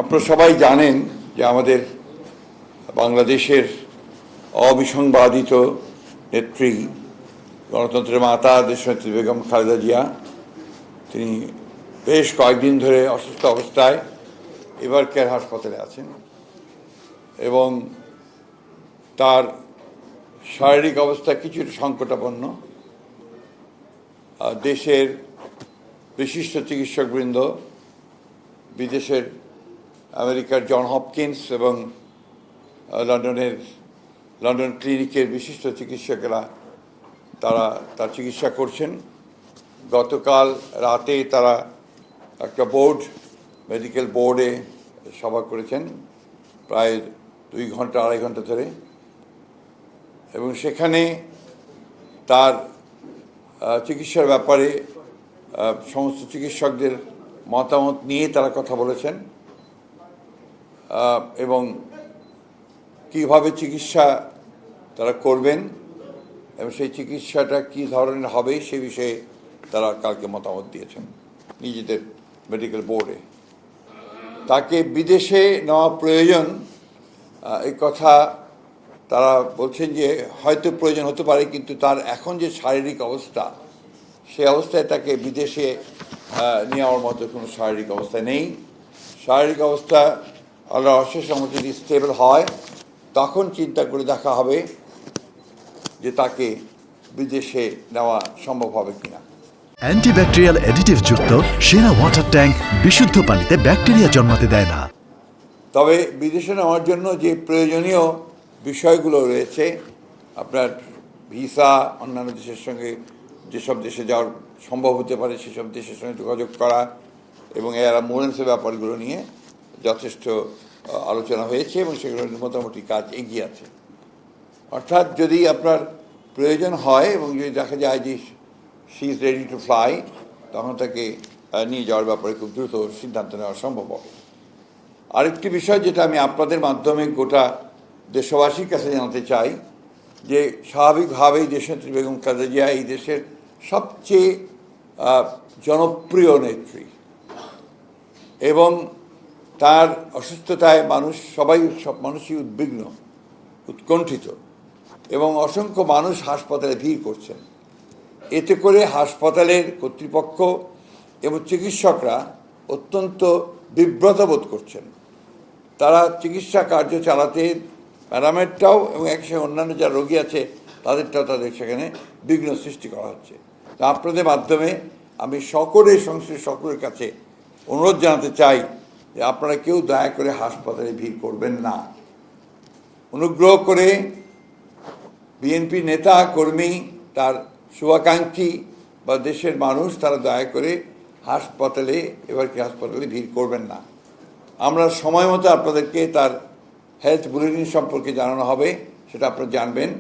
আপনারা সবাই জানেন যে আমাদের বাংলাদেশের অবিসংবাদিত নেত্রী গণতন্ত্রের মাতা দেশনেত্রী বেগম খালেদা জিয়া তিনি বেশ কয়েকদিন ধরে অসুস্থ অবস্থায় এভার কেয়ার হাসপাতালে আছেন এবং তার শারীরিক অবস্থা কিছুটা সংকটাপন্ন। দেশের বিশিষ্ট চিকিৎসকবৃন্দ, বিদেশের আমেরিকার জন হপকিন্স এবং লন্ডন ক্লিনিকের বিশিষ্ট চিকিৎসকেরা তার চিকিৎসা করছেন। গতকাল রাতে তারা একটা মেডিকেল বোর্ডে সভা করেছেন প্রায় 2 ঘন্টা 2.5 ঘন্টা ধরে, এবং সেখানে তার চিকিৎসার ব্যাপারে সমস্ত চিকিৎসকদের মতামত নিয়ে তারা কথা বলেছেন এবং কীভাবে চিকিৎসা তারা করবেন এবং সেই চিকিৎসাটা কী ধরনের হবে সে বিষয়ে তারা কালকে মতামত দিয়েছেন নিজেদের মেডিকেল বোর্ডে। তাকে বিদেশে নেওয়া প্রয়োজন এই কথা তারা বলছেন যে হয়তো প্রয়োজন হতে পারে, কিন্তু তার এখন যে শারীরিক অবস্থা সেই অবস্থায় তাকে বিদেশে নেওয়ার মতো কোনো শারীরিক অবস্থা নেই। শারীরিক অবস্থা আল্লাহর অশেষ রহমতে যদি স্টেবল হয় তখন চিন্তা করে দেখা হবে যে তাকে বিদেশে নেওয়া সম্ভব হবে কিনা। অ্যান্টিব্যাকটেরিয়াল অ্যাডিটিভ যুক্ত সেরা ওয়াটার ট্যাঙ্ক বিশুদ্ধ পানিতে ব্যাকটেরিয়া জন্মাতে দেয় না। তবে বিদেশে নেওয়ার জন্য যে প্রয়োজনীয় বিষয়গুলো রয়েছে, আপনার ভিসা, অন্যান্য দেশের সঙ্গে যেসব দেশে যাওয়ার সম্ভব হতে পারে সেসব দেশের সঙ্গে যোগাযোগ করা এবং এর অ্যাম্বুলেন্সের ব্যাপারগুলো নিয়ে যথেষ্ট আলোচনা হয়েছে এবং সেগুলোর মোটামুটি কাজ এগিয়ে আছে। অর্থাৎ যদি আপনার প্রয়োজন হয় এবং যদি দেখা যায় যে she is ready to fly, তখন তাকে নিয়ে যাওয়ার ব্যাপারে খুব দ্রুত সিদ্ধান্ত নেওয়া সম্ভব হবে। আরেকটি বিষয় যেটা আমি আপনাদের মাধ্যমে গোটা দেশবাসীর কাছে জানাতে চাই যে স্বাভাবিকভাবেই দেশনেত্রী বেগম খালেদা জিয়া এই দেশের সবচেয়ে জনপ্রিয় নেত্রী এবং তার অসুস্থতায় সব মানুষই উদ্বিগ্ন, উৎকণ্ঠিত এবং অসংখ্য মানুষ হাসপাতালে ভিড় করছেন। এতে করে হাসপাতালের কর্তৃপক্ষ এবং চিকিৎসকরা অত্যন্ত বিব্রত বোধ করছেন। তারা চিকিৎসা কার্য চালাতে প্যারামেডটাও এবং একসাথে অন্যান্য যারা রোগী আছে তাদের সেখানে বিঘ্ন সৃষ্টি করা হচ্ছে। তা আপনাদের মাধ্যমে আমি সকলের কাছে অনুরোধ জানাতে চাই যে আপনারা কেউ দয়া করে হাসপাতালে ভিড় করবেন না। অনুগ্রহ করে বিএনপি নেতা কর্মী, তার শুভাকাঙ্ক্ষী বা দেশের মানুষ তারা দয়া করে হাসপাতালে ভিড় করবেন না। আমরা সময় মতো আপনাদেরকে তার হেলথ বুলেটিন সম্পর্কে জানানো হবে, সেটা আপনারা জানবেন,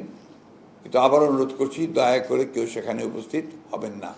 কিন্তু আবার অনুরোধ করছি দয়া করে কেউ সেখানে উপস্থিত হবেন না।